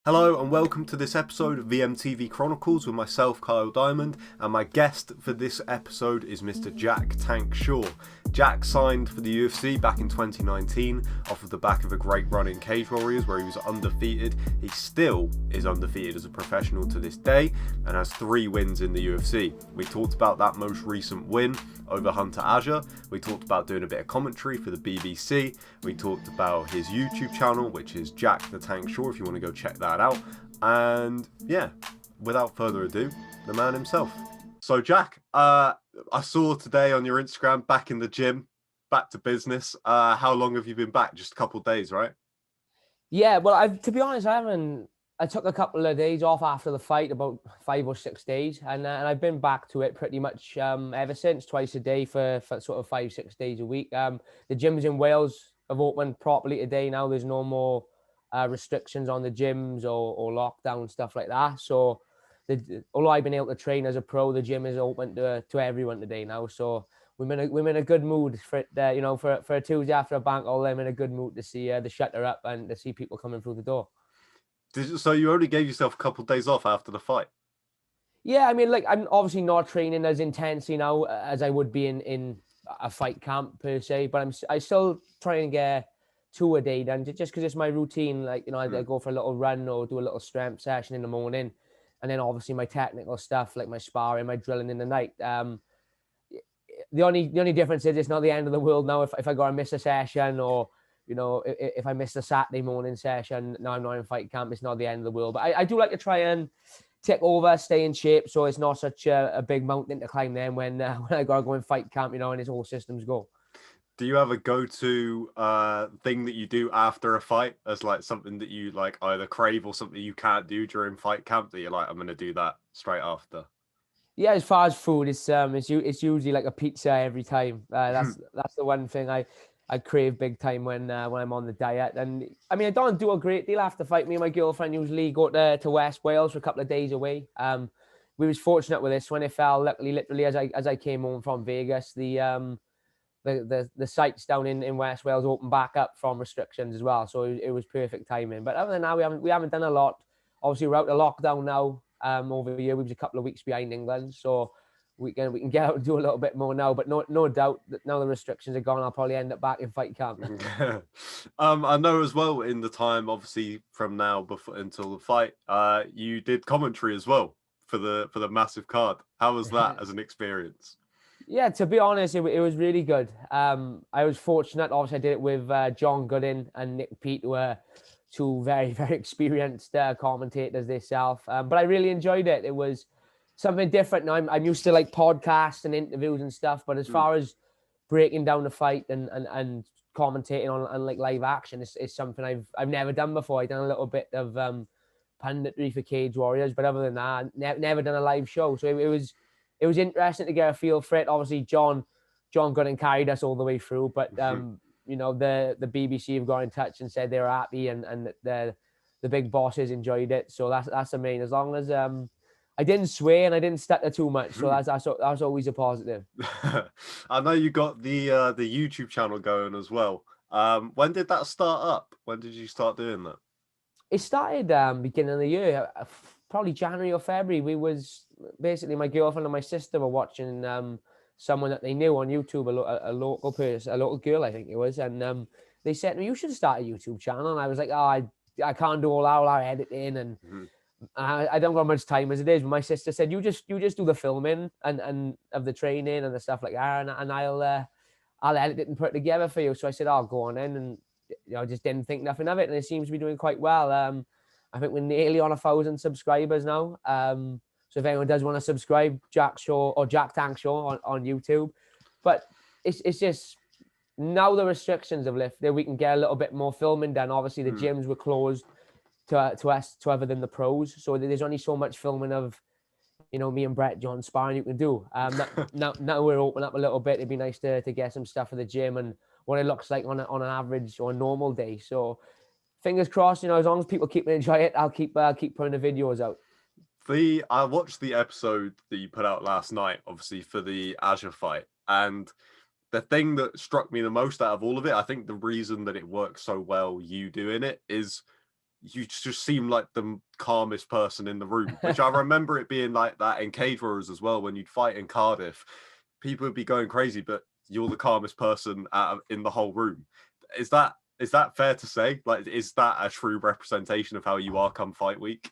Hello and welcome to this episode of VMTV Chronicles with myself, Kyle Dimond, and my guest for this episode is Mr. Jack Tank Shore. Jack signed for the UFC back in 2019 off of the back of a great run in Cage Warriors where he was undefeated. He still is undefeated as a professional to this day and has 3 wins in the UFC. We talked about that most recent win over Hunter Azure. We talked about doing a bit of commentary for the BBC. We talked about his YouTube channel, which is Jack the Tank Shore, if you want to go check that out. And yeah, without further ado, the man himself. So Jack, I saw today on your Instagram, back in the gym, back to business. How long have you been back? Just a couple of days, right? Yeah, well, to be honest, I took a couple of days off after the fight, about 5 or 6 days, and I've been back to it pretty much ever since, twice a day for sort of 5-6 days a week. The gyms in Wales have opened properly today now. There's no more restrictions on the gyms or lockdown, stuff like that. So although I've been able to train as a pro, the gym is open to everyone today now. So we're in a good mood for it. For a Tuesday after a bank holiday, I'm in a good mood to see the shutter up and to see people coming through the door. So you only gave yourself a couple of days off after the fight? Yeah, I mean, like, I'm obviously not training as intensely now as I would be in a fight camp per se, but I still try and get 2 a day done just because it's my routine. Like, I go for a little run or do a little strength session in the morning, and then obviously my technical stuff like my sparring, my drilling in the night. The only difference is it's not the end of the world now if I go and miss a session, or if I miss the Saturday morning session. Now I'm not in fight camp, it's not the end of the world. But I do like to try and take over, stay in shape, so it's not such a big mountain to climb then when I gotta go in fight camp, and it's all systems go. Do you have a go-to thing that you do after a fight as like something that you like either crave or something you can't do during fight camp that you're like, I'm going to do that straight after? Yeah, as far as food, it's usually like a pizza every time. That's the one thing I crave big time when I'm on the diet. And I mean, I don't do a great deal after fight. Me and my girlfriend usually go to West Wales for a couple of days away. We was fortunate with this when it fell. Luckily, literally as I came home from Vegas, the sites down in West Wales opened back up from restrictions as well. So it was perfect timing. But other than that, we haven't done a lot. Obviously, we're out of lockdown now. Over here, we was a couple of weeks behind England, so we can get out and do a little bit more now. But no doubt that now the restrictions are gone, I'll probably end up back in fight camp. I know as well, in the time obviously from now before until the fight, you did commentary as well for the massive card. How was that as an experience? Yeah, to be honest, it was really good. I was fortunate. Obviously, I did it with John Gooden and Nick Pete, who were 2 very, very experienced commentators themselves. But I really enjoyed it. It was something different. Now, I'm used to like podcasts and interviews and stuff, but as far as breaking down the fight and commentating on like live action, it's something I've never done before. I've done a little bit of punditry for Cage Warriors, but other than that, never done a live show. So it was interesting to get a feel for it. Obviously, John Gooden carried us all the way through, but the BBC have got in touch and said they were happy and the big bosses enjoyed it. So that's the main. As long as I didn't swear and I didn't stutter too much, so that's always a positive. I know you got the YouTube channel going as well. When did that start up? When did you start doing that? It started beginning of the year, probably January or February. We was basically, my girlfriend and my sister were watching someone that they knew on YouTube, a local person, a local girl, I think it was, and they said, well, you should start a YouTube channel. And I was like, oh, I can't do all our editing, and I don't got much time as it is. But my sister said, you just do the filming and of the training and the stuff like that, and I'll edit it and put it together for you. So I said, I'll go on in, and I just didn't think nothing of it, and it seems to be doing quite well. I think we're nearly on 1,000 subscribers now. So if anyone does want to subscribe, Jack Shore or Jack Tank Shore on YouTube. But it's just now the restrictions have lifted, we can get a little bit more filming done. Obviously, the gyms were closed to us, to other than the pros. So there's only so much filming of, me and Brett John sparring you can do. Now we're open up a little bit. It'd be nice to get some stuff for the gym and what it looks like on an average or a normal day. So fingers crossed, as long as people keep enjoying it, I'll keep putting the videos out. I watched the episode that you put out last night, obviously for the Azure fight, and the thing that struck me the most out of all of it, I think the reason that it works so well, you doing it, is you just seem like the calmest person in the room, which I remember it being like that in Cage Warriors as well. When you'd fight in Cardiff, people would be going crazy, but you're the calmest person in the whole room. Is that fair to say? Like, is that a true representation of how you are come fight week?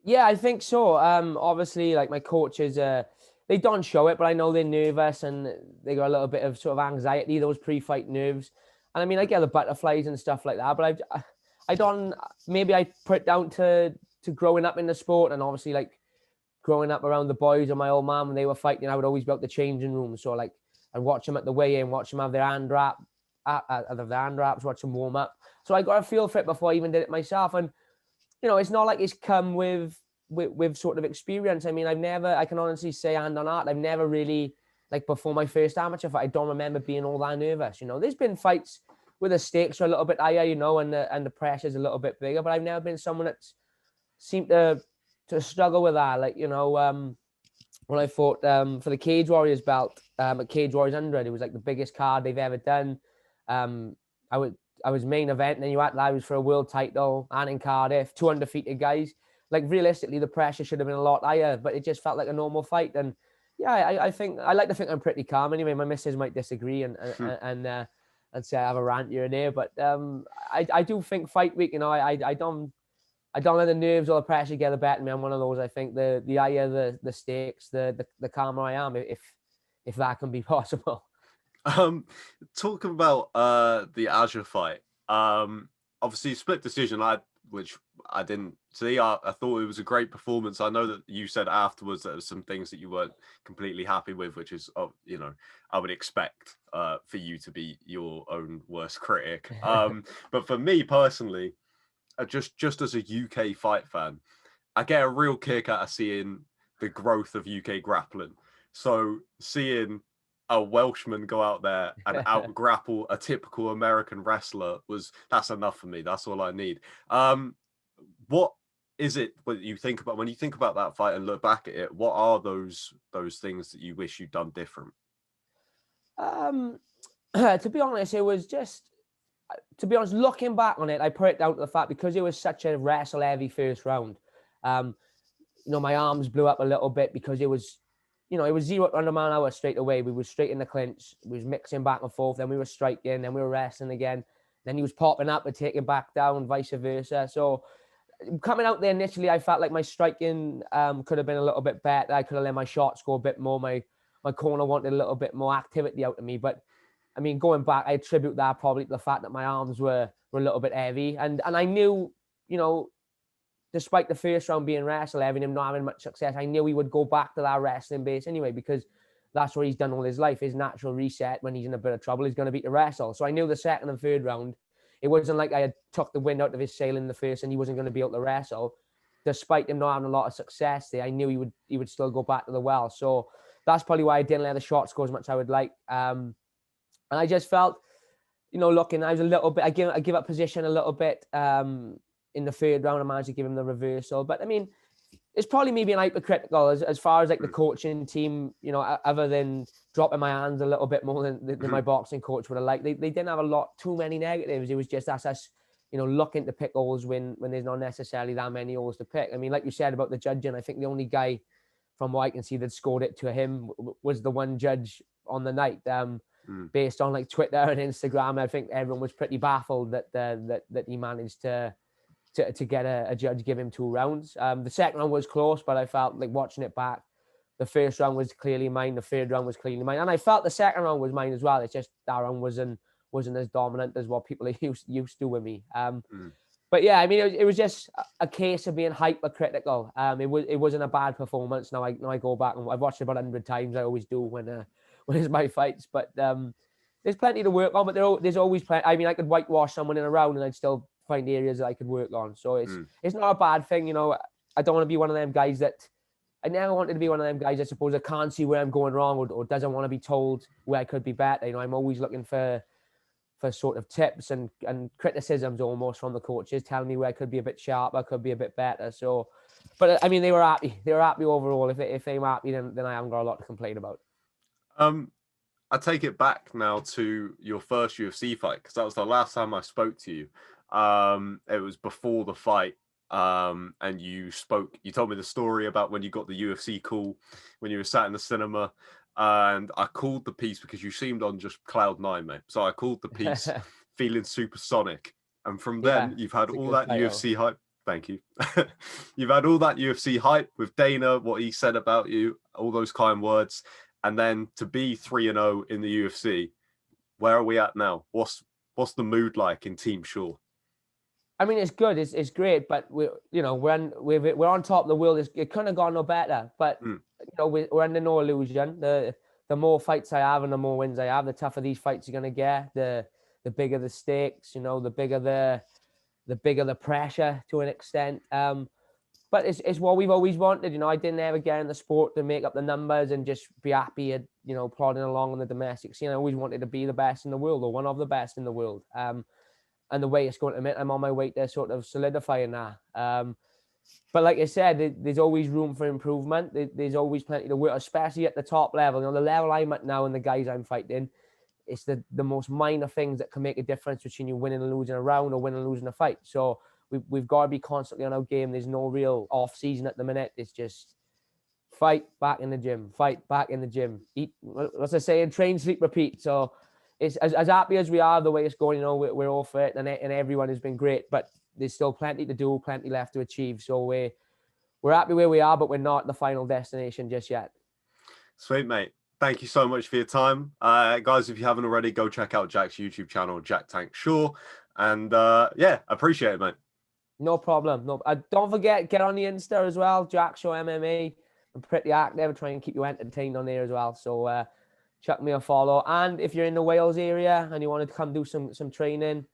Yeah, I think so. Obviously, like my coaches, they don't show it, but I know they're nervous and they got a little bit of sort of anxiety, those pre-fight nerves. And I mean, I get the butterflies and stuff like that, but I don't. Maybe I put it down to growing up in the sport, and obviously like growing up around the boys and my old man when they were fighting, I would always be out the changing room. So like I'd watch them at the weigh-in, watch them have their hand wraps, watch them warm up. So I got a feel for it before I even did it myself. And it's not like it's come with sort of experience. I mean, I can honestly say hand on heart, I've never really, like before my first amateur fight, I don't remember being all that nervous. There's been fights where the stakes are a little bit higher, and the pressure's a little bit bigger, but I've never been someone that's seemed to struggle with that. Like, when I fought for the Cage Warriors belt at Cage Warriors 100, it was like the biggest card they've ever done. I was main event, and then I was for a world title and in Cardiff, 2 undefeated guys. Like realistically, the pressure should have been a lot higher, but it just felt like a normal fight. And yeah, I like to think I'm pretty calm. Anyway, my missus might disagree and say I have a rant here and there, but I do think fight week. I don't let the nerves or the pressure get the better of me. I'm one of those. I think the higher the stakes, the calmer I am, if that can be possible. Talking about the Azure fight. Obviously split decision, which I didn't see. I thought it was a great performance. I know that you said afterwards that there were some things that you weren't completely happy with, which is, I would expect for you to be your own worst critic. But for me personally, just as a UK fight fan, I get a real kick out of seeing the growth of UK grappling. So seeing a Welshman go out there and out grapple a typical American wrestler that's enough for me. That's all I need. What is it when you think about that fight and look back at it? What are those things that you wish you'd done different? To be honest, it was just. To be honest, looking back on it, I put it down to the fact because it was such a wrestle-heavy first round. My arms blew up a little bit because it was 0 to 100 mile an hour straight away. We were straight in the clinch. We was mixing back and forth. Then we were striking. Then we were wrestling again. Then he was popping up and taking back down, vice versa. So coming out there initially, I felt like my striking could have been a little bit better. I could have let my shots go a bit more. My corner wanted a little bit more activity out of me. But I mean, going back, I attribute that probably to the fact that my arms were a little bit heavy. And I knew, despite the first round being wrestle heavy and him not having much success, I knew he would go back to that wrestling base anyway, because that's what he's done all his life. His natural reset when he's in a bit of trouble is going to be to wrestle. So I knew the second and third round, it wasn't like I had took the wind out of his sail in the first and he wasn't going to be able to wrestle. Despite him not having a lot of success there, I knew he would still go back to the well. So that's probably why I didn't let the shots go as much as I would like. And I just felt, looking, I was a little bit, I give up position a little bit in the third round. I managed to give him the reversal. But I mean, it's probably me being hypercritical as far as like the coaching team, other than dropping my hands a little bit more than my boxing coach would have liked. They didn't have too many negatives. It was just us, looking to pick holes when there's not necessarily that many holes to pick. I mean, like you said about the judging, I think the only guy from what I can see that scored it to him was the one judge on the night. Based on like Twitter and Instagram, I think everyone was pretty baffled that he managed to get a judge give him 2 rounds. The second round was close, but I felt like watching it back, the first round was clearly mine, the third round was clearly mine, and I felt the second round was mine as well. It's just that round wasn't as dominant as what people are used to with me. But yeah, I mean, it was just a case of being hypercritical. It wasn't a bad performance. Now I go back and I've watched it about 100 times. I always do when it's my fights. But there's plenty to work on. But there's always plenty. I mean, I could whitewash someone in a round and I'd still find areas that I could work on. So it's not a bad thing. I don't want to be one of them guys that. I never wanted to be one of them guys, I suppose, that can't see where I'm going wrong or doesn't want to be told where I could be better. I'm always looking for sort of tips and criticisms almost from the coaches, telling me where I could be a bit sharper, could be a bit better. So, but I mean, they were happy. They were happy overall. If they were happy, then I haven't got a lot to complain about. I take it back now to your first UFC fight, because that was the last time I spoke to you. It was before the fight. And you told me the story about when you got the UFC call, when you were sat in the cinema. And I called the piece because you seemed on just cloud nine, mate. So I called the piece feeling supersonic. And from then, Yeah, you've had it's a all good that title. UFC hype. Thank you. You've had all that UFC hype with Dana, what he said about you, all those kind words. And then to be 3-0 in the UFC, where are we at now? What's the mood like in Team Shore? I mean, it's good. It's great, but we're on top of the world. It couldn't have gone no better. But we're under no illusion. The more fights I have and the more wins I have, the tougher these fights are gonna get. The bigger the stakes. The bigger the pressure to an extent. But it's what we've always wanted. I didn't ever get in the sport to make up the numbers and just be happy at plodding along on the domestic scene. I always wanted to be the best in the world, or one of the best in the world. And the way it's going to admit I'm on my way to sort of solidifying that. But like I said, there's always room for improvement. There's always plenty to work, especially at the top level. The level I'm at now and the guys I'm fighting, it's the most minor things that can make a difference between you winning and losing a round or winning and losing a fight. So we've got to be constantly on our game. There's no real off season at the minute. It's just fight, back in the gym, fight, back in the gym, eat, what's I saying, train, sleep, repeat. So it's as happy as we are the way it's going, we're all fit and everyone has been great, but there's still plenty to do, plenty left to achieve. So we're happy where we are, but we're not the final destination just yet. Sweet, mate. Thank you so much for your time. Guys, if you haven't already, go check out Jack's YouTube channel, Jack Tank Shore. And appreciate it, mate. No problem. No, don't forget, get on the Insta as well, Jack Shore MMA. I'm pretty active, trying to keep you entertained on there as well. So chuck me a follow. And if you're in the Wales area and you want to come do some training,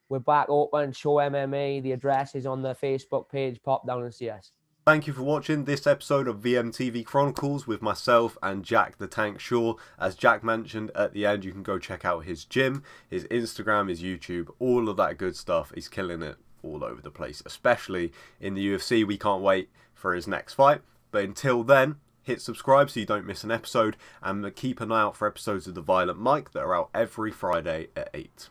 we're back open, Show MMA. The address is on the Facebook page. Pop down and see us. Thank you for watching this episode of VMTV Chronicles with myself and Jack the Tank Shore. As Jack mentioned at the end, you can go check out his gym, his Instagram, his YouTube, all of that good stuff. He's killing it all over the place, especially in the UFC. We can't wait for his next fight. But until then, hit subscribe so you don't miss an episode, and keep an eye out for episodes of The Violent Mike that are out every Friday at 8.